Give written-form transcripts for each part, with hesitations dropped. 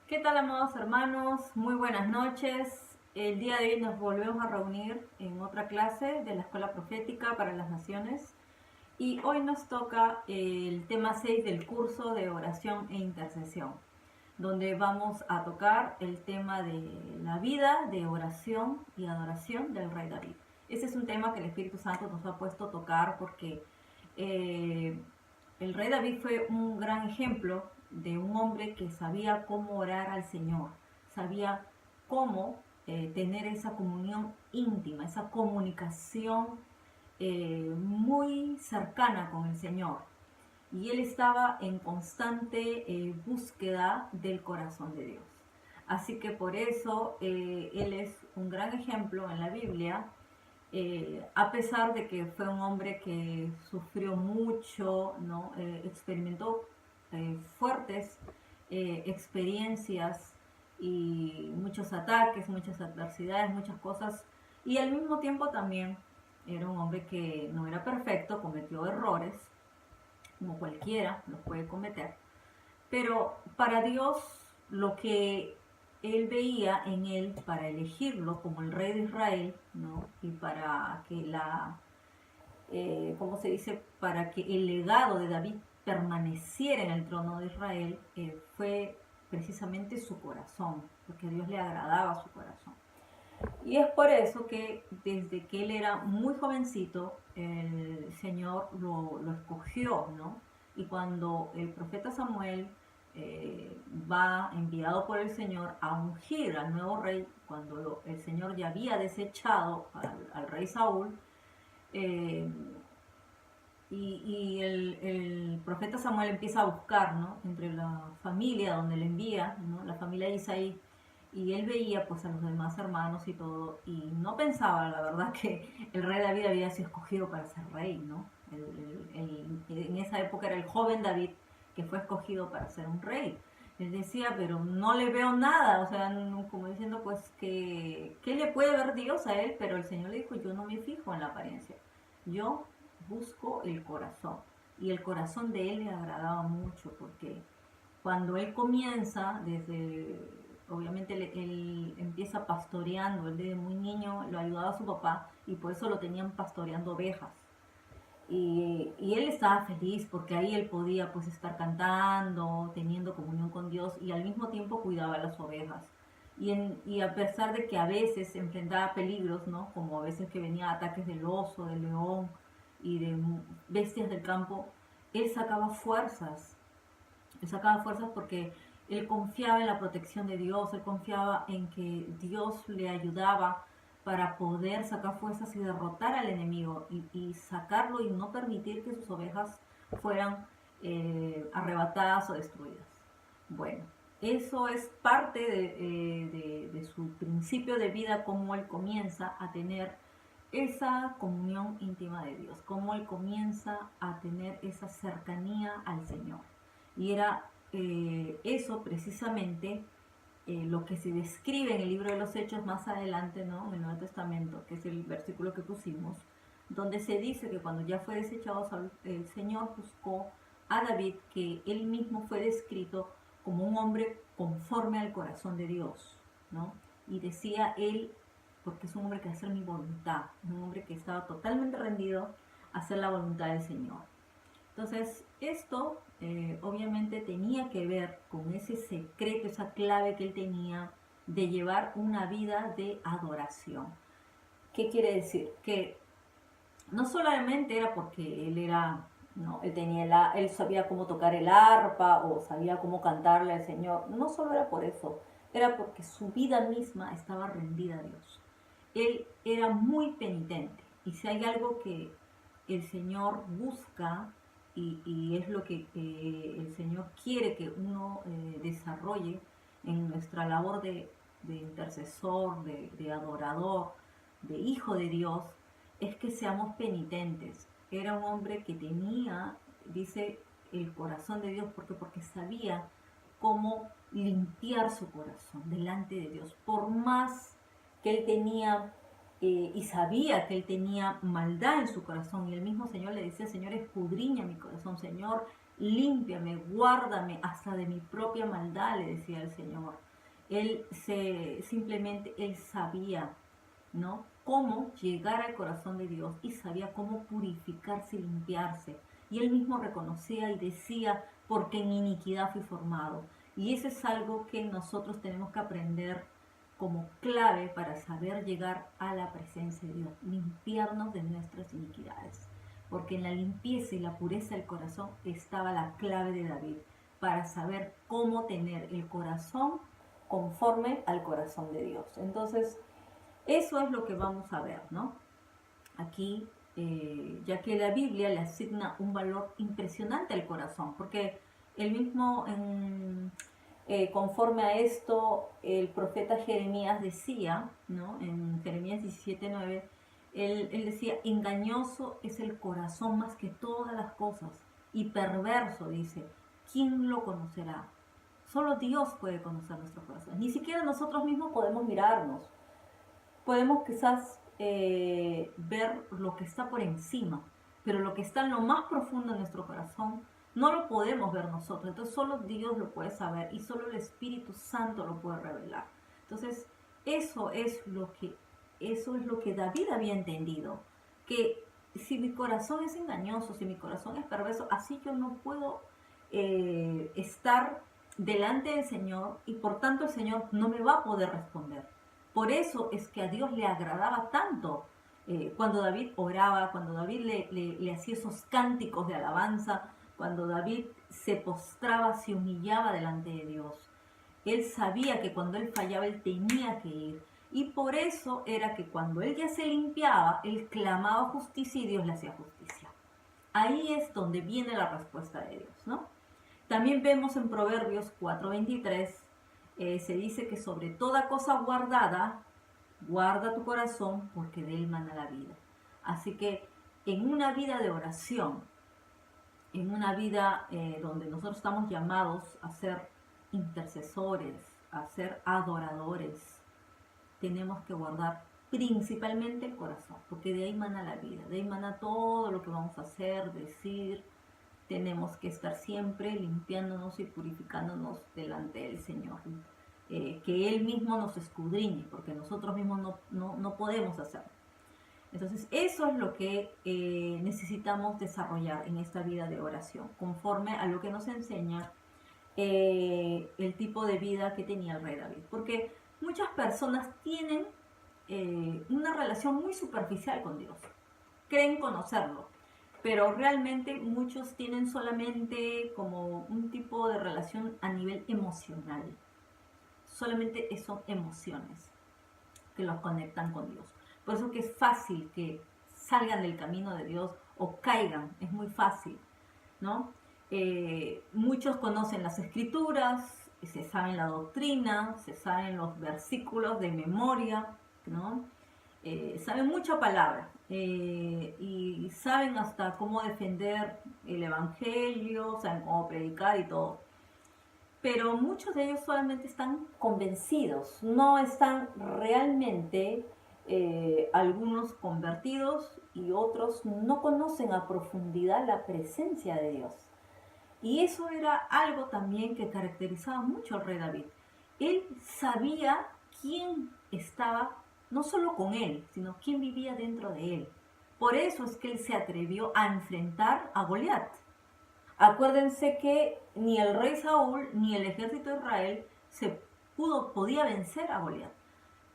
¿Qué tal, amados hermanos? Muy buenas noches. El día de hoy nos volvemos a reunir en otra clase de la Escuela Profética para las Naciones y hoy nos toca el tema 6 del curso de oración e intercesión, donde vamos a tocar el tema de la vida de oración y adoración del rey David. Ese es un tema que el Espíritu Santo nos ha puesto a tocar porque eh, el rey David fue un gran ejemplo de un hombre que sabía cómo orar al Señor, sabía cómo tener esa comunión íntima, esa comunicación muy cercana con el Señor. Y él estaba en constante búsqueda del corazón de Dios. Así que por eso él es un gran ejemplo en la Biblia, a pesar de que fue un hombre que sufrió mucho, ¿no? Experimentó fuertes experiencias y muchos ataques, muchas adversidades, muchas cosas, y al mismo tiempo también era un hombre que no era perfecto, cometió errores, como cualquiera los puede cometer, pero para Dios lo que él veía en él para elegirlo como el rey de Israel, ¿no? Y para que ¿cómo se dice? Para que el legado de David permaneciera en el trono de Israel, fue precisamente su corazón, porque a Dios le agradaba su corazón. Y es por eso que desde que él era muy jovencito, el Señor lo escogió, ¿no? Y cuando el profeta Samuel va enviado por el Señor a ungir al nuevo rey, cuando el Señor ya había desechado al rey Saúl, eh, y el profeta Samuel empieza a buscar, ¿no? Entre la familia donde le envía, ¿no? La familia de Isaí, y él veía pues a los demás hermanos y todo, y no pensaba, la verdad, que el rey David había sido escogido para ser rey, ¿no? En esa época era el joven David que fue escogido para ser un rey. Él decía, pero no le veo nada, o sea, como diciendo, pues, que ¿qué le puede ver Dios a él? Pero el Señor le dijo, yo no me fijo en la apariencia, yo busco el corazón. Y el corazón de él le agradaba mucho, porque cuando él comienza, desde, obviamente él empieza pastoreando, él desde muy niño lo ayudaba a su papá y por eso lo tenían pastoreando ovejas. Y él estaba feliz porque ahí él podía pues estar cantando, teniendo comunión con Dios y al mismo tiempo cuidaba las ovejas. Y a pesar de que a veces enfrentaba peligros, ¿no? Como a veces que venía ataques del oso, del león y de bestias del campo, él sacaba fuerzas. Él sacaba fuerzas porque él confiaba en la protección de Dios, él confiaba en que Dios le ayudaba para poder sacar fuerzas y derrotar al enemigo y sacarlo y no permitir que sus ovejas fueran arrebatadas o destruidas. Bueno, eso es parte de su principio de vida, cómo él comienza a tener esa comunión íntima de Dios, cómo él comienza a tener esa cercanía al Señor. Y era eso precisamente lo que se describe en el libro de los Hechos más adelante, ¿no? En el Nuevo Testamento, que es el versículo que pusimos, donde se dice que cuando ya fue desechado el Señor buscó a David, que él mismo fue descrito como un hombre conforme al corazón de Dios, ¿no? Y decía él, porque es un hombre que hace mi voluntad, un hombre que estaba totalmente rendido a hacer la voluntad del Señor. Entonces, esto obviamente tenía que ver con ese secreto, esa clave que él tenía de llevar una vida de adoración. ¿Qué quiere decir? Que no solamente era porque él era, no, él sabía cómo tocar el arpa o sabía cómo cantarle al Señor, no solo era por eso, era porque su vida misma estaba rendida a Dios. Él era muy penitente y si hay algo que el Señor busca y es lo que el Señor quiere que uno desarrolle en nuestra labor de intercesor, de adorador, de hijo de Dios, es que seamos penitentes. Era un hombre que tenía, dice, el corazón de Dios, porque sabía cómo limpiar su corazón delante de Dios. Por más que él tenía y sabía que él tenía maldad en su corazón, y el mismo Señor le decía, Señor, escudriña mi corazón, Señor, límpiame, guárdame hasta de mi propia maldad, le decía el Señor. Simplemente él sabía, ¿no?, cómo llegar al corazón de Dios y sabía cómo purificarse y limpiarse. Y él mismo reconocía y decía, porque en iniquidad fui formado. Y eso es algo que nosotros tenemos que aprender como clave para saber llegar a la presencia de Dios, limpiarnos de nuestras iniquidades. Porque en la limpieza y la pureza del corazón estaba la clave de David, para saber cómo tener el corazón conforme al corazón de Dios. Entonces, eso es lo que vamos a ver, ¿no? Aquí, ya que la Biblia le asigna un valor impresionante al corazón, porque el mismo, conforme a esto, el profeta Jeremías decía, ¿no?, en Jeremías 17:9, él decía, engañoso es el corazón más que todas las cosas, y perverso, dice, ¿quién lo conocerá? Solo Dios puede conocer nuestro corazón. Ni siquiera nosotros mismos podemos mirarnos. Podemos quizás ver lo que está por encima, pero lo que está en lo más profundo de nuestro corazón no lo podemos ver nosotros. Entonces solo Dios lo puede saber y solo el Espíritu Santo lo puede revelar. Entonces eso es lo que David había entendido, que si mi corazón es engañoso, si mi corazón es perverso, así yo no puedo estar delante del Señor, y por tanto el Señor no me va a poder responder. Por eso es que a Dios le agradaba tanto cuando David oraba, cuando David le hacía esos cánticos de alabanza, cuando David se postraba, se humillaba delante de Dios. Él sabía que cuando él fallaba, él tenía que ir. Y por eso era que cuando él ya se limpiaba, él clamaba justicia y Dios le hacía justicia. Ahí es donde viene la respuesta de Dios, ¿no? También vemos en Proverbios 4:23, se dice que sobre toda cosa guardada, guarda tu corazón, porque de él mana la vida. Así que en una vida de oración, en una vida donde nosotros estamos llamados a ser intercesores, a ser adoradores, tenemos que guardar principalmente el corazón, porque de ahí mana la vida, de ahí mana todo lo que vamos a hacer, decir. Tenemos que estar siempre limpiándonos y purificándonos delante del Señor. Que Él mismo nos escudriñe, porque nosotros mismos no podemos hacerlo. Entonces, eso es lo que necesitamos desarrollar en esta vida de oración, conforme a lo que nos enseña el tipo de vida que tenía el rey David. Porque muchas personas tienen una relación muy superficial con Dios, creen conocerlo, pero realmente muchos tienen solamente como un tipo de relación a nivel emocional. Solamente son emociones que los conectan con Dios. Por eso que es fácil que salgan del camino de Dios o caigan, es muy fácil, ¿no? Muchos conocen las escrituras, se saben la doctrina, se saben los versículos de memoria, ¿no? Saben mucha palabra y saben hasta cómo defender el evangelio, saben cómo predicar y todo. Pero muchos de ellos solamente están convencidos, no están realmente algunos convertidos, y otros no conocen a profundidad la presencia de Dios. Y eso era algo también que caracterizaba mucho al rey David. Él sabía quién estaba no solo con él, sino quién vivía dentro de él. Por eso es que él se atrevió a enfrentar a Goliat. Acuérdense que ni el rey Saúl ni el ejército de Israel podía vencer a Goliat.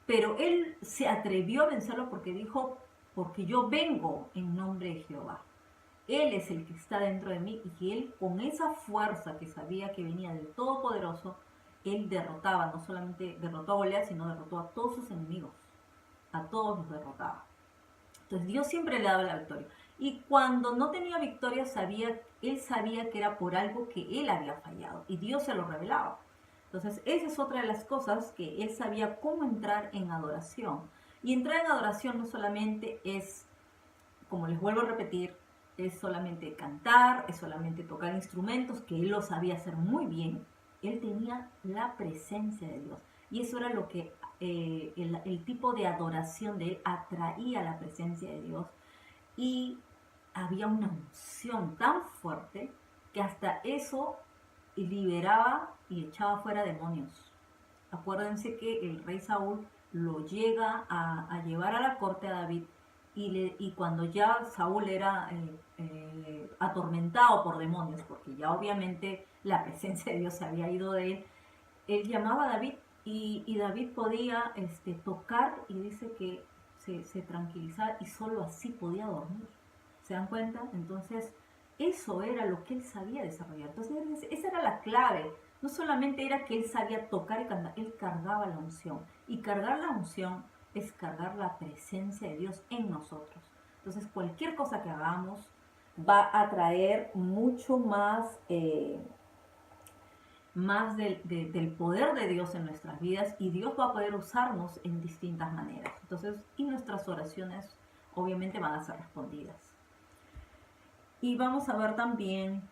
Pero él se atrevió a vencerlo porque dijo, porque yo vengo en nombre de Jehová. Él es el que está dentro de mí, y él, con esa fuerza que sabía que venía del Todopoderoso, él derrotaba, no solamente derrotó a Goliat, sino derrotó a todos sus enemigos. A todos los derrotaba. Entonces Dios siempre le daba la victoria. Y cuando no tenía victoria, él sabía que era por algo que él había fallado, y Dios se lo revelaba. Entonces esa es otra de las cosas, que él sabía cómo entrar en adoración. Y entrar en adoración no solamente es, como les vuelvo a repetir, es solamente cantar, es solamente tocar instrumentos, que él lo sabía hacer muy bien. Él tenía la presencia de Dios. Y eso era lo que el tipo de adoración de él atraía la presencia de Dios. Y había una unción tan fuerte que hasta eso liberaba y echaba fuera demonios. Acuérdense que el rey Saúl lo llega a llevar a la corte a David y cuando ya Saúl era atormentado por demonios, porque ya obviamente la presencia de Dios se había ido de él llamaba a David y David podía tocar y dice que se tranquilizaba y solo así podía dormir. ¿Se dan cuenta? Entonces, eso era lo que él sabía desarrollar. Entonces, esa era la clave. No solamente era que él sabía tocar y cantar, él cargaba la unción. Y cargar la unción es cargar la presencia de Dios en nosotros. Entonces, cualquier cosa que hagamos va a traer mucho más, del poder de Dios en nuestras vidas y Dios va a poder usarnos en distintas maneras. Entonces, y nuestras oraciones obviamente van a ser respondidas. Y vamos a ver también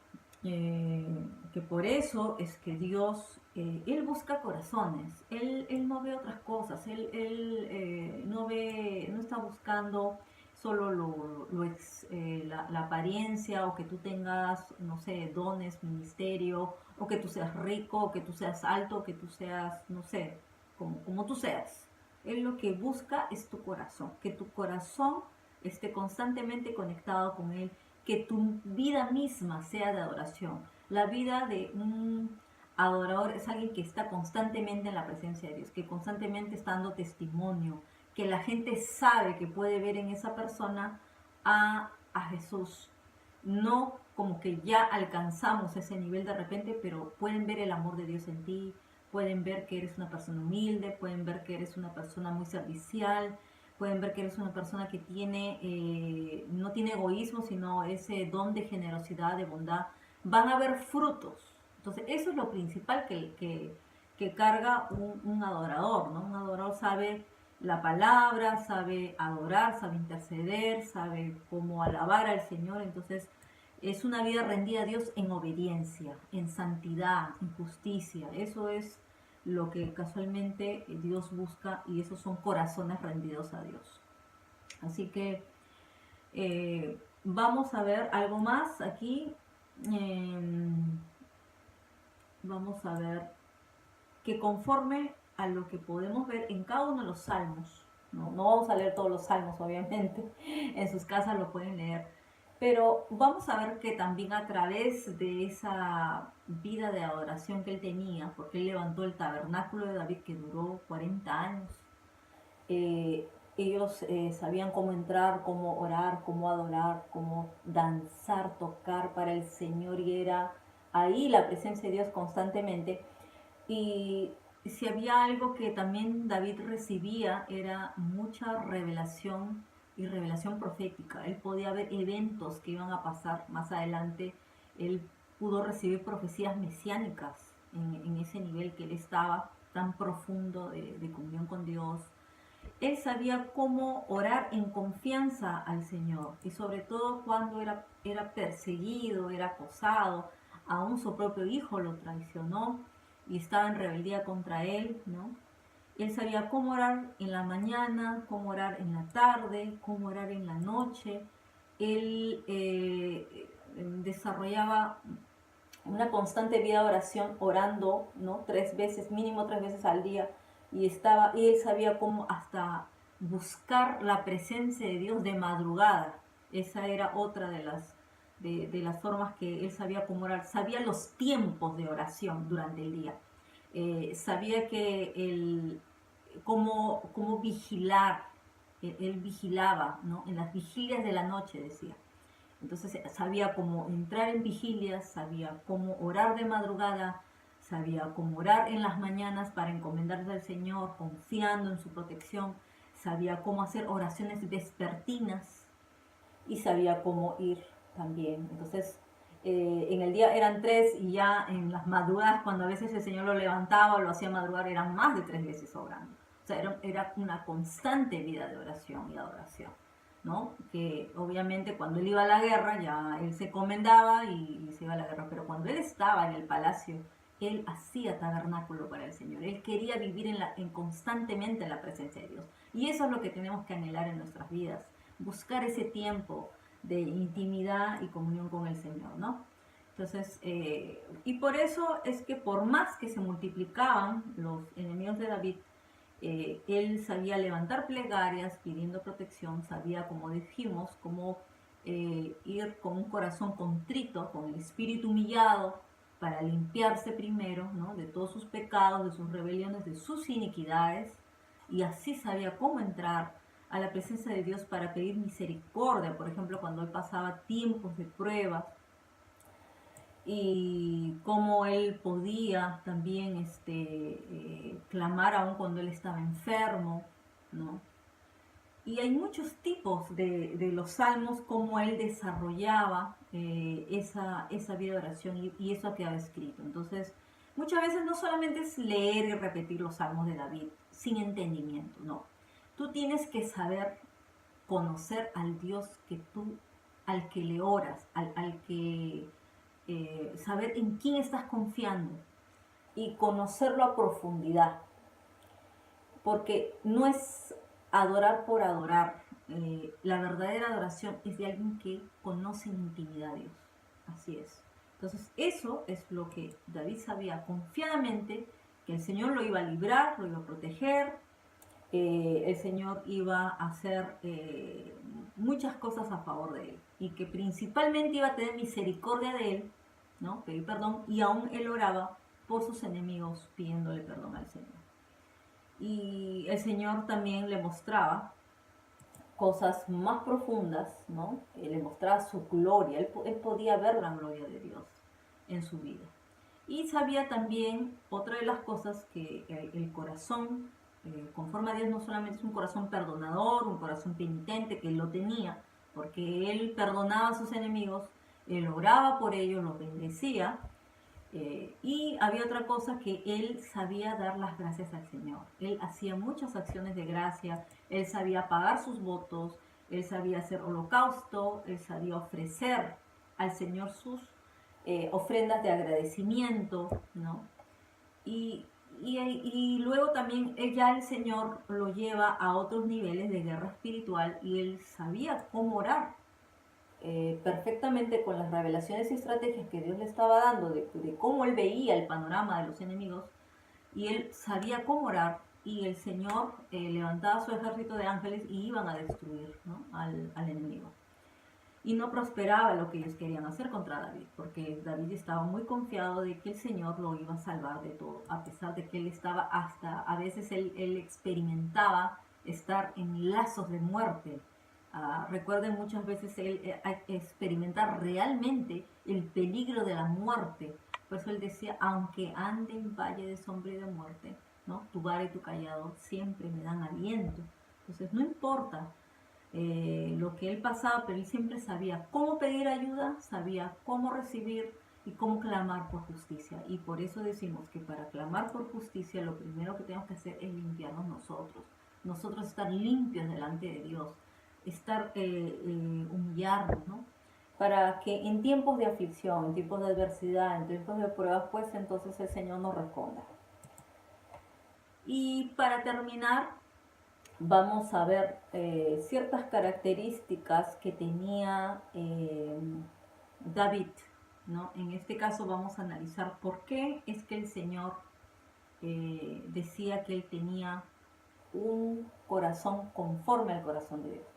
que por eso es que Dios, Él busca corazones, Él no ve otras cosas, Él no está buscando solo la apariencia o que tú tengas, no sé, dones, ministerio, o que tú seas rico, o que tú seas alto, o que tú seas, no sé, como tú seas. Él lo que busca es tu corazón, que tu corazón esté constantemente conectado con Él, que tu vida misma sea de adoración. La vida de un adorador es alguien que está constantemente en la presencia de Dios, que constantemente está dando testimonio, que la gente sabe que puede ver en esa persona a Jesús. No como que ya alcanzamos ese nivel de repente, pero pueden ver el amor de Dios en ti, pueden ver que eres una persona humilde, pueden ver que eres una persona muy servicial, pueden ver que eres una persona que no tiene egoísmo, sino ese don de generosidad, de bondad. Van a ver frutos. Entonces, eso es lo principal que carga un adorador, ¿no? Un adorador sabe la palabra, sabe adorar, sabe interceder, sabe cómo alabar al Señor. Entonces, es una vida rendida a Dios en obediencia, en santidad, en justicia. Eso es lo que casualmente Dios busca y esos son corazones rendidos a Dios. Así que vamos a ver algo más aquí. Vamos a ver que conforme a lo que podemos ver en cada uno de los salmos, no vamos a leer todos los salmos obviamente, en sus casas lo pueden leer, pero vamos a ver que también a través de esa vida de adoración que él tenía, porque él levantó el tabernáculo de David que duró 40 años, ellos sabían cómo entrar, cómo orar, cómo adorar, cómo danzar, tocar para el Señor y era ahí la presencia de Dios constantemente. Y si había algo que también David recibía era mucha revelación y revelación profética. Él podía ver eventos que iban a pasar más adelante. Él pudo recibir profecías mesiánicas en ese nivel que él estaba tan profundo de comunión con Dios. Él sabía cómo orar en confianza al Señor y sobre todo cuando era perseguido, era acosado, aún su propio hijo lo traicionó y estaba en rebeldía contra él, ¿no? Él sabía cómo orar en la mañana, cómo orar en la tarde, cómo orar en la noche. Él desarrollaba una constante vida de oración, orando, ¿no? 3 veces, mínimo 3 veces al día. Y él sabía cómo hasta buscar la presencia de Dios de madrugada. Esa era otra de las formas que él sabía cómo orar. Sabía los tiempos de oración durante el día. Sabía cómo vigilar. Él vigilaba, ¿no? En las vigilias de la noche, decía. Entonces sabía cómo entrar en vigilias, sabía cómo orar de madrugada, sabía cómo orar en las mañanas para encomendarse al Señor, confiando en su protección, sabía cómo hacer oraciones vespertinas y sabía cómo ir también. Entonces, en el día eran 3 y ya en las madrugadas, cuando a veces el Señor lo levantaba o lo hacía madrugar, eran más de 3 veces orando. O sea, era una constante vida de oración y adoración, ¿no? Que obviamente cuando él iba a la guerra, ya él se encomendaba y se iba a la guerra, pero cuando él estaba en el palacio, él hacía tabernáculo para el Señor. Él quería vivir constantemente en la presencia de Dios. Y eso es lo que tenemos que anhelar en nuestras vidas. Buscar ese tiempo de intimidad y comunión con el Señor, ¿no? Entonces, y por eso es que por más que se multiplicaban los enemigos de David, él sabía levantar plegarias pidiendo protección, sabía, como dijimos, cómo ir con un corazón contrito, con el espíritu humillado, para limpiarse primero, ¿no?, de todos sus pecados, de sus rebeliones, de sus iniquidades, y así sabía cómo entrar a la presencia de Dios para pedir misericordia, por ejemplo, cuando él pasaba tiempos de pruebas, y cómo él podía también clamar aún cuando él estaba enfermo, ¿no? Y hay muchos tipos de los salmos, cómo él desarrollaba esa vida de oración, y eso ha quedado escrito. Entonces, muchas veces no solamente es leer y repetir los salmos de David sin entendimiento, no. Tú tienes que saber conocer al Dios al que le oras, al que saber en quién estás confiando y conocerlo a profundidad, porque no es adorar por adorar. La verdadera adoración es de alguien que conoce en intimidad a Dios. Así es. Entonces eso es lo que David sabía confiadamente, que el Señor lo iba a librar, lo iba a proteger, el Señor iba a hacer muchas cosas a favor de él, y que principalmente iba a tener misericordia de él, ¿no?, pedir perdón, y aún él oraba por sus enemigos pidiéndole perdón al Señor. Y el Señor también le mostraba cosas más profundas, ¿no? Le mostraba su gloria, él podía ver la gloria de Dios en su vida. Y sabía también otra de las cosas, que el corazón conforme a Dios no solamente es un corazón perdonador, un corazón penitente, que él lo tenía, porque él perdonaba a sus enemigos, él oraba por ellos, los bendecía, y había otra cosa, que él sabía dar las gracias al Señor. Él hacía muchas acciones de gracia, él sabía pagar sus votos, él sabía hacer holocausto, él sabía ofrecer al Señor sus ofrendas de agradecimiento, ¿no? Y luego también ya el Señor lo lleva a otros niveles de guerra espiritual, y él sabía cómo orar perfectamente con las revelaciones y estrategias que Dios le estaba dando de cómo él veía el panorama de los enemigos, y él sabía cómo orar, y el Señor levantaba su ejército de ángeles y iban a destruir, ¿no?, al enemigo. Y no prosperaba lo que ellos querían hacer contra David, porque David estaba muy confiado de que el Señor lo iba a salvar de todo, a pesar de que él estaba a veces él experimentaba estar en lazos de muerte. Recuerden, muchas veces él experimenta realmente el peligro de la muerte. Por eso él decía, aunque ande en valle de sombra y de muerte, ¿no?, tu vara y tu callado siempre me dan aliento. Entonces no importa lo que él pasaba, pero él siempre sabía cómo pedir ayuda, sabía cómo recibir y cómo clamar por justicia. Y por eso decimos que para clamar por justicia, lo primero que tenemos que hacer es limpiarnos nosotros estar limpios delante de Dios, estar humillarnos, ¿no?, para que en tiempos de aflicción, en tiempos de adversidad, en tiempos de pruebas, pues entonces el Señor nos responda. Y para terminar, vamos a ver ciertas características que tenía David, ¿no? En este caso vamos a analizar por qué es que el Señor decía que él tenía un corazón conforme al corazón de Dios.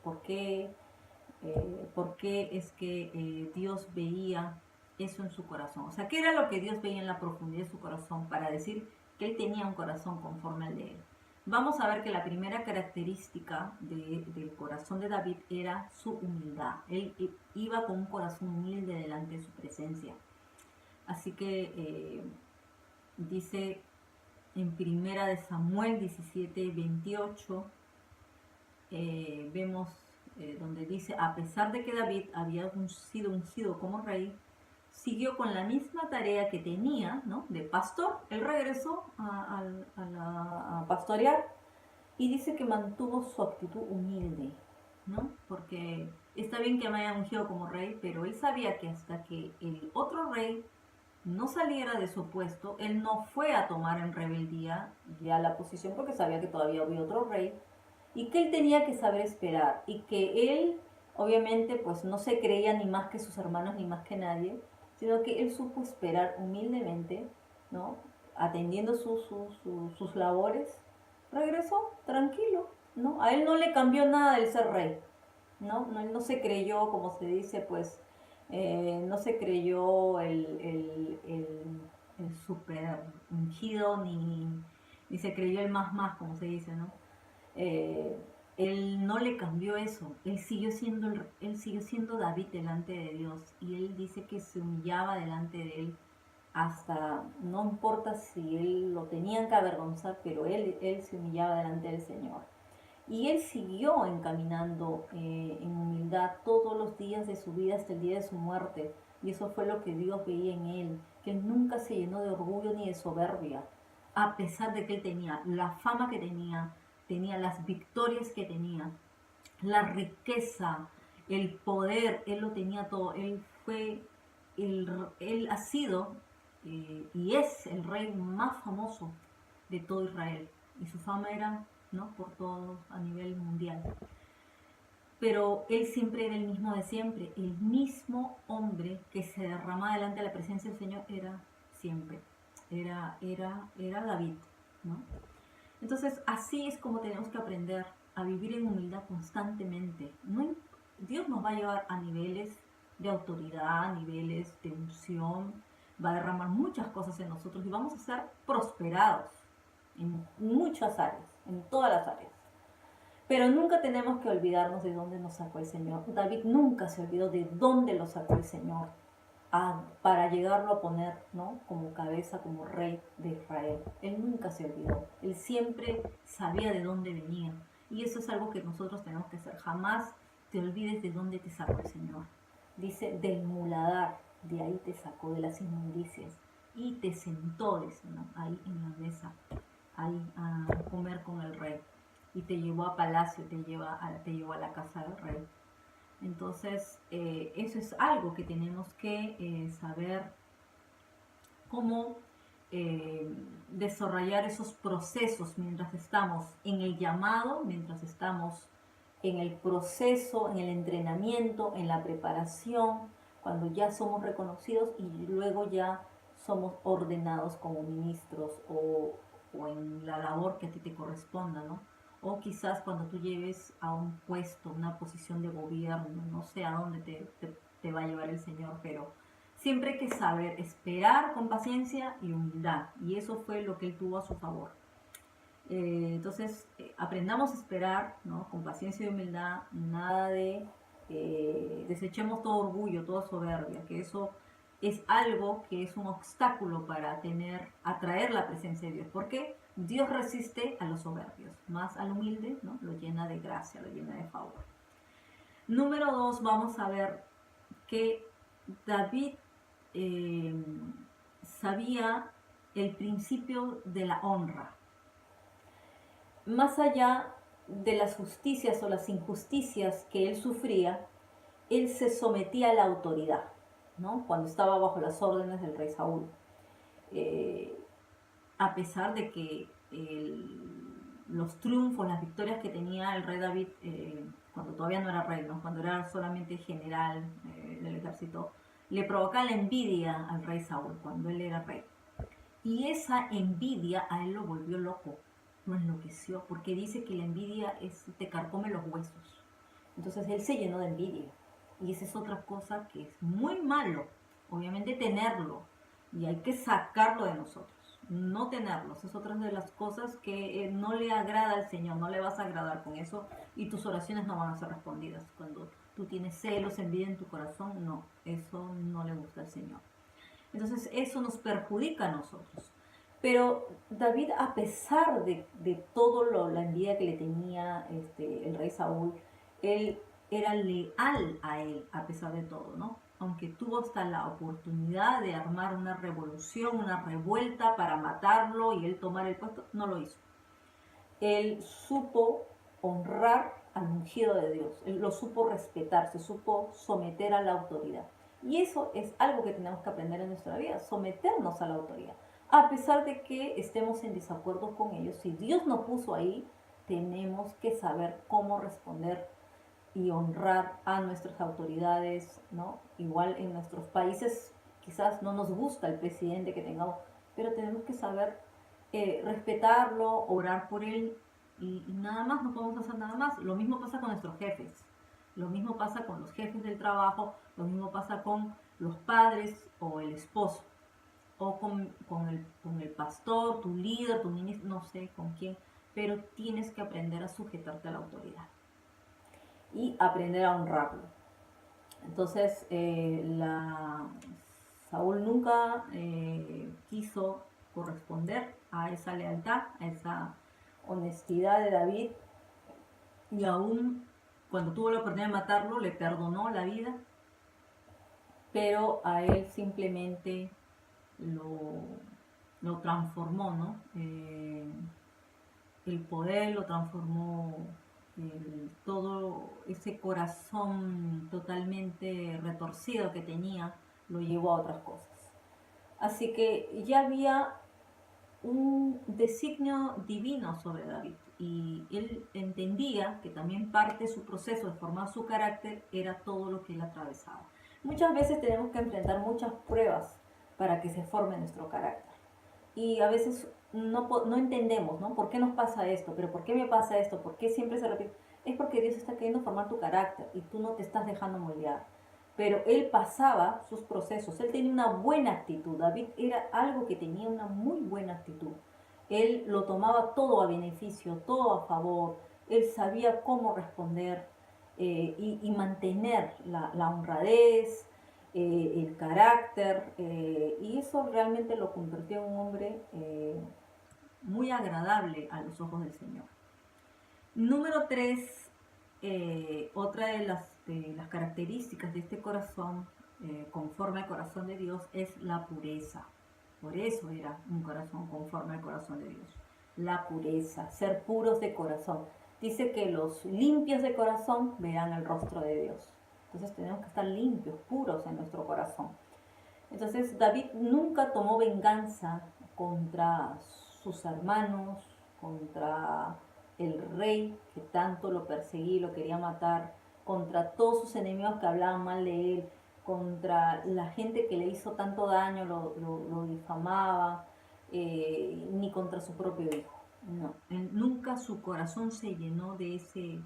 ¿Por qué es que Dios veía eso en su corazón? O sea, ¿qué era lo que Dios veía en la profundidad de su corazón para decir que él tenía un corazón conforme al de él? Vamos a ver que la primera característica del corazón de David era su humildad. Él iba con un corazón humilde delante de su presencia. Así que dice en Primera de Samuel 17:28, vemos donde dice, a pesar de que David había sido ungido como rey, siguió con la misma tarea que tenía, ¿no?, de pastor. Él regresó a pastorear, y dice que mantuvo su actitud humilde, ¿no? Porque está bien que me haya ungido como rey, pero él sabía que hasta que el otro rey no saliera de su puesto, él no fue a tomar en rebeldía ya la posición, porque sabía que todavía había otro rey, y que él tenía que saber esperar, y que él obviamente pues no se creía ni más que sus hermanos ni más que nadie, sino que él supo esperar humildemente, ¿no? Atendiendo sus labores, regresó tranquilo, ¿no? A él no le cambió nada el ser rey, ¿no? Él no se creyó, como se dice, pues, no se creyó el super ungido, ni se creyó el más, como se dice, ¿no? Eh, Él no le cambió eso, él siguió siendo David delante de Dios, y él dice que se humillaba delante de él hasta, no importa si él lo tenían que avergonzar, pero él se humillaba delante del Señor. Y él siguió encaminando en humildad todos los días de su vida hasta el día de su muerte. Y eso fue lo que Dios veía en él, que él nunca se llenó de orgullo ni de soberbia, a pesar de que él tenía la fama que tenía las victorias que tenía, la riqueza, el poder, él lo tenía todo. Él ha sido y es el rey más famoso de todo Israel. Y su fama era, ¿no?, por todo a nivel mundial. Pero él siempre era el mismo de siempre. El mismo hombre que se derramaba delante de la presencia del Señor era siempre. Era David, ¿no? Entonces, así es como tenemos que aprender a vivir en humildad constantemente. Dios nos va a llevar a niveles de autoridad, a niveles de unción, va a derramar muchas cosas en nosotros y vamos a ser prosperados en muchas áreas, en todas las áreas. Pero nunca tenemos que olvidarnos de dónde nos sacó el Señor. David nunca se olvidó de dónde lo sacó el Señor para llegarlo a poner, ¿no?, como cabeza, como rey de Israel. Él nunca se olvidó. Él siempre sabía de dónde venía. Y eso es algo que nosotros tenemos que hacer. Jamás te olvides de dónde te sacó el Señor. Dice, del muladar, de ahí te sacó, de las inmundicias. Y te sentó, dice, ¿no?, ahí en la mesa, ahí a comer con el rey. Y te llevó a palacio, te llevó a la casa del rey. Entonces, eso es algo que tenemos que saber cómo desarrollar esos procesos mientras estamos en el llamado, mientras estamos en el proceso, en el entrenamiento, en la preparación, cuando ya somos reconocidos y luego ya somos ordenados como ministros o en la labor que a ti te corresponda, ¿no? O quizás cuando tú lleves a un puesto, una posición de gobierno, no sé a dónde te va a llevar el Señor, pero siempre hay que saber esperar con paciencia y humildad, y eso fue lo que Él tuvo a su favor. Entonces, aprendamos a esperar, ¿no?, con paciencia y humildad, nada de desechemos todo orgullo, toda soberbia, que eso es algo que es un obstáculo para atraer la presencia de Dios. ¿Por qué? Dios resiste a los soberbios, más al humilde, ¿no?, lo llena de gracia, lo llena de favor. Número 2, vamos a ver que David sabía el principio de la honra. Más allá de las justicias o las injusticias que él sufría, él se sometía a la autoridad, ¿no?, cuando estaba bajo las órdenes del rey Saúl. A pesar de que los triunfos, las victorias que tenía el rey David, cuando todavía no era rey, ¿no?, cuando era solamente general del ejército, le provocaba la envidia al rey Saúl cuando él era rey. Y esa envidia a él lo volvió loco, lo enloqueció, porque dice que la envidia te carcome los huesos. Entonces él se llenó de envidia. Y esa es otra cosa que es muy malo, obviamente tenerlo, y hay que sacarlo de nosotros. No tenerlos es otra de las cosas que no le agrada al Señor, no le vas a agradar con eso y tus oraciones no van a ser respondidas. Cuando tú tienes celos, envidia en tu corazón, no, eso no le gusta al Señor. Entonces eso nos perjudica a nosotros. Pero David, a pesar de todo la envidia que le tenía el rey Saúl, él era leal a él a pesar de todo, ¿no? Aunque tuvo hasta la oportunidad de armar una revolución, una revuelta para matarlo y él tomar el puesto, no lo hizo. Él supo honrar al ungido de Dios, él lo supo respetar, se supo someter a la autoridad. Y eso es algo que tenemos que aprender en nuestra vida, someternos a la autoridad. A pesar de que estemos en desacuerdo con ellos, si Dios nos puso ahí, tenemos que saber cómo responder y honrar a nuestras autoridades, ¿no? Igual en nuestros países quizás no nos gusta el presidente que tengamos, pero tenemos que saber respetarlo, orar por él y nada más, no podemos hacer nada más. Lo mismo pasa con nuestros jefes, lo mismo pasa con los jefes del trabajo, lo mismo pasa con los padres o el esposo, o con el pastor, tu líder, tu ministro, no sé con quién, pero tienes que aprender a sujetarte a la autoridad y aprender a honrarlo. Entonces, Saúl nunca quiso corresponder a esa lealtad, a esa honestidad de David, y aún cuando tuvo la oportunidad de matarlo, le perdonó la vida, pero a él simplemente lo transformó, ¿no? El poder lo transformó, todo ese corazón totalmente retorcido que tenía, lo llevó a otras cosas. Así que ya había un designio divino sobre David y él entendía que también parte de su proceso de formar su carácter era todo lo que él atravesaba. Muchas veces tenemos que enfrentar muchas pruebas para que se forme nuestro carácter y a veces no entendemos, ¿no? ¿Por qué nos pasa esto? ¿Pero por qué me pasa esto? ¿Por qué siempre se repite? Es porque Dios está queriendo formar tu carácter y tú no te estás dejando moldear. Pero él pasaba sus procesos, él tenía una buena actitud. David era algo que tenía una muy buena actitud. Él lo tomaba todo a beneficio, todo a favor. Él sabía cómo responder y mantener la honradez, el carácter, y eso realmente lo convirtió en un hombre muy agradable a los ojos del Señor. Número 3, otra de las características de este corazón, conforme al corazón de Dios, es la pureza. Por eso era un corazón conforme al corazón de Dios. La pureza, ser puros de corazón. Dice que los limpios de corazón verán el rostro de Dios. Entonces tenemos que estar limpios, puros en nuestro corazón. Entonces David nunca tomó venganza contra sus hermanos, contra el rey que tanto lo perseguía y lo quería matar, contra todos sus enemigos que hablaban mal de él, contra la gente que le hizo tanto daño, lo difamaba, ni contra su propio hijo. No, nunca su corazón se llenó de ese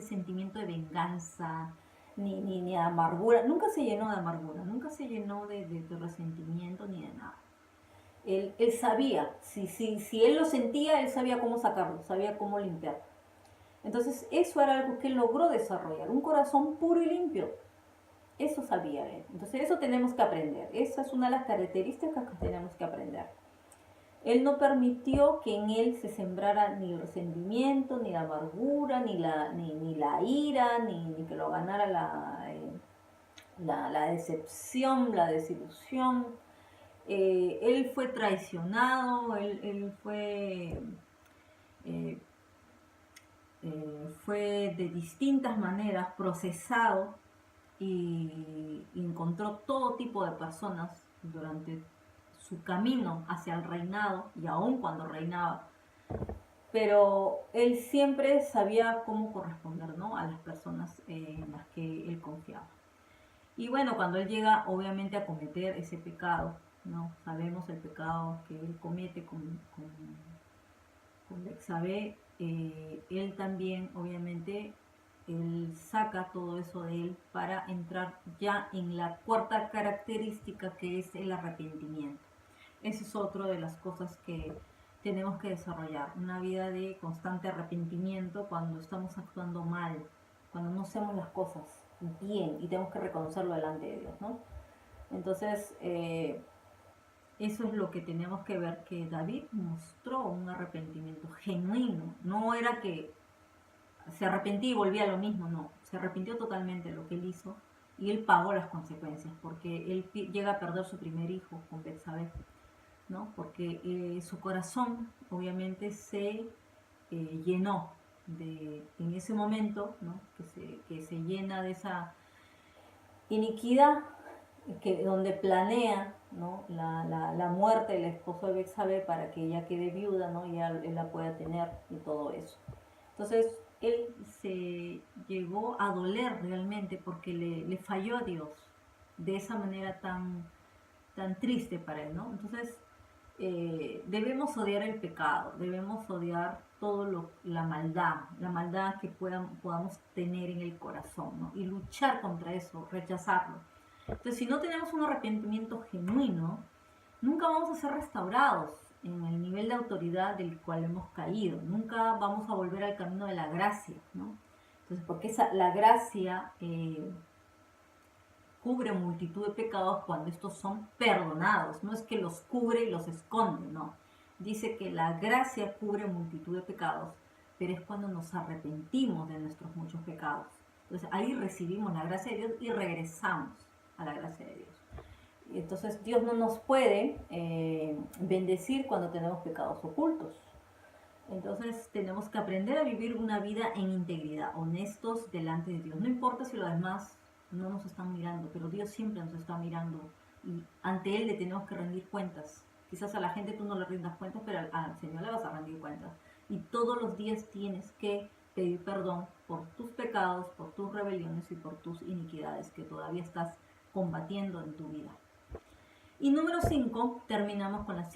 sentimiento de venganza, ni de amargura, nunca se llenó de amargura, nunca se llenó de resentimiento ni de nada. Él sabía, si él lo sentía, él sabía cómo sacarlo, sabía cómo limpiarlo. Entonces eso era algo que él logró desarrollar, un corazón puro y limpio. Eso sabía él. Entonces eso tenemos que aprender, esa es una de las características que tenemos que aprender. Él no permitió que en él se sembrara ni el resentimiento, ni la amargura, ni la ira, ni que lo ganara la decepción, la desilusión. Él fue traicionado, él fue de distintas maneras procesado y encontró todo tipo de personas durante su camino hacia el reinado y aún cuando reinaba, pero él siempre sabía cómo corresponder, ¿no?, a las personas en las que él confiaba. Y bueno, cuando él llega obviamente a cometer ese pecado, ¿no? Sabemos el pecado que él comete con Betsabé, él también obviamente él saca todo eso de él para entrar ya en la cuarta característica, que es el arrepentimiento. Esa es otra de las cosas que tenemos que desarrollar, una vida de constante arrepentimiento cuando estamos actuando mal, cuando no hacemos las cosas bien y tenemos que reconocerlo delante de Dios, ¿no? Entonces, eso es lo que tenemos que ver, que David mostró un arrepentimiento genuino. No era que se arrepentía y volvía a lo mismo, no. Se arrepintió totalmente de lo que él hizo y él pagó las consecuencias, porque él llega a perder su primer hijo con Betsabé, ¿no? Porque su corazón obviamente se llenó en ese momento, ¿no?, que se llena de esa iniquidad, donde planea, ¿no?, la muerte del esposo de Betsabé para que ella quede viuda, ¿no?, y él la pueda tener y todo eso. Entonces él se llegó a doler realmente porque le falló a Dios. de esa manera tan triste para él, ¿no? Entonces, debemos odiar el pecado, debemos odiar la maldad que podamos tener en el corazón, ¿no? Y luchar contra eso, rechazarlo. Entonces, si no tenemos un arrepentimiento genuino, nunca vamos a ser restaurados en el nivel de autoridad del cual hemos caído. Nunca vamos a volver al camino de la gracia, ¿no? Entonces, porque la gracia cubre multitud de pecados cuando estos son perdonados. No es que los cubre y los esconde, no. Dice que la gracia cubre multitud de pecados, pero es cuando nos arrepentimos de nuestros muchos pecados. Entonces ahí recibimos la gracia de Dios y regresamos a la gracia de Dios. Entonces Dios no nos puede bendecir cuando tenemos pecados ocultos. Entonces tenemos que aprender a vivir una vida en integridad, honestos delante de Dios. No importa si los demás no nos están mirando, pero Dios siempre nos está mirando y ante Él le tenemos que rendir cuentas. Quizás a la gente tú no le rindas cuentas, pero al Señor le vas a rendir cuentas. Y todos los días tienes que pedir perdón por tus pecados, por tus rebeliones y por tus iniquidades que todavía estás combatiendo en tu vida. Y número 5, terminamos con la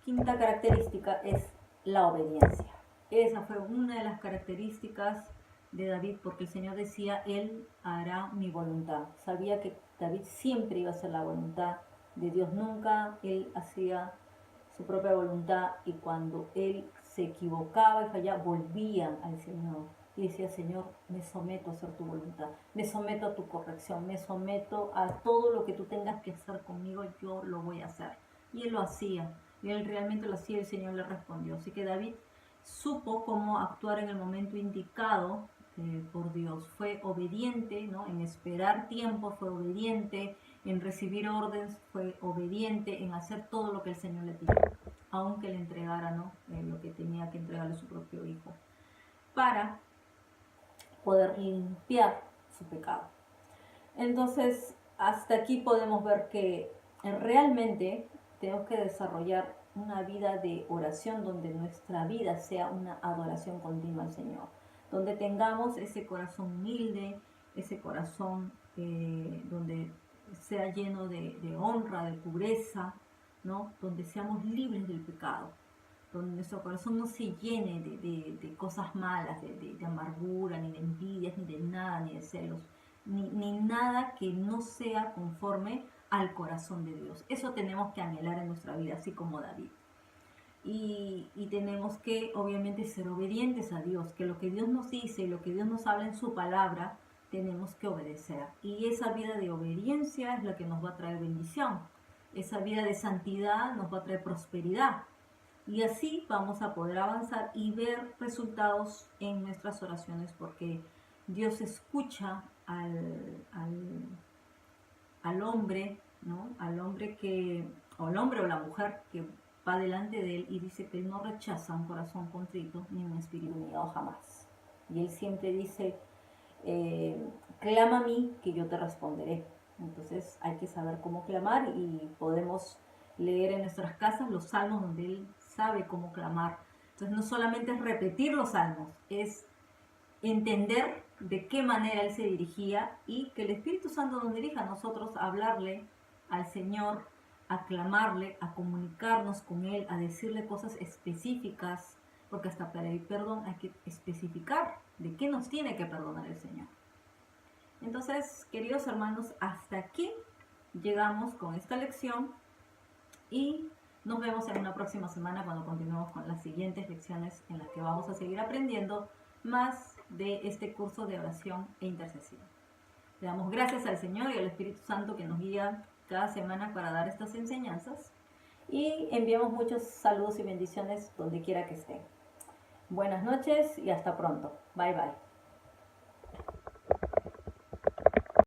quinta característica, es la obediencia. Esa fue una de las características de David, porque el Señor decía, Él hará mi voluntad. Sabía que David siempre iba a hacer la voluntad de Dios, nunca Él hacía su propia voluntad, y cuando Él se equivocaba y fallaba, volvía al Señor y decía, Señor, me someto a hacer tu voluntad, me someto a tu corrección, me someto a todo lo que tú tengas que hacer conmigo, yo lo voy a hacer. Y Él lo hacía, y Él realmente lo hacía, y el Señor le respondió. Así que David supo cómo actuar en el momento indicado por Dios. Fue obediente, ¿no? En esperar tiempo, fue obediente, en recibir órdenes, fue obediente, en hacer todo lo que el Señor le pidió, aunque le entregara, ¿no? Lo que tenía que entregarle su propio hijo, para poder limpiar su pecado. Entonces, hasta aquí podemos ver que realmente tenemos que desarrollar una vida de oración donde nuestra vida sea una adoración continua al Señor, donde tengamos ese corazón humilde, ese corazón donde sea lleno de honra, de pureza, ¿no? Donde seamos libres del pecado, donde nuestro corazón no se llene de cosas malas, de amargura, ni de envidias, ni de nada, ni de celos, ni nada que no sea conforme al corazón de Dios. Eso tenemos que anhelar en nuestra vida, así como David. Y tenemos que obviamente ser obedientes a Dios, que lo que Dios nos dice y lo que Dios nos habla en su palabra, tenemos que obedecer. Y esa vida de obediencia es la que nos va a traer bendición. Esa vida de santidad nos va a traer prosperidad. Y así vamos a poder avanzar y ver resultados en nuestras oraciones, porque Dios escucha al hombre, ¿no? Al hombre o la mujer que va delante de Él, y dice que Él no rechaza un corazón contrito ni un espíritu humillado jamás. Y Él siempre dice, clama a mí que yo te responderé. Entonces hay que saber cómo clamar, y podemos leer en nuestras casas los salmos donde Él sabe cómo clamar. Entonces no solamente es repetir los salmos, es entender de qué manera Él se dirigía, y que el Espíritu Santo nos dirija a nosotros a hablarle al Señor, a clamarle, a comunicarnos con Él, a decirle cosas específicas, porque hasta para pedir perdón hay que especificar de qué nos tiene que perdonar el Señor. Entonces, queridos hermanos, hasta aquí llegamos con esta lección, y nos vemos en una próxima semana cuando continuemos con las siguientes lecciones en las que vamos a seguir aprendiendo más de este curso de oración e intercesión. Le damos gracias al Señor y al Espíritu Santo que nos guía cada semana para dar estas enseñanzas, y enviamos muchos saludos y bendiciones donde quiera que estén. Buenas noches y hasta pronto. Bye bye.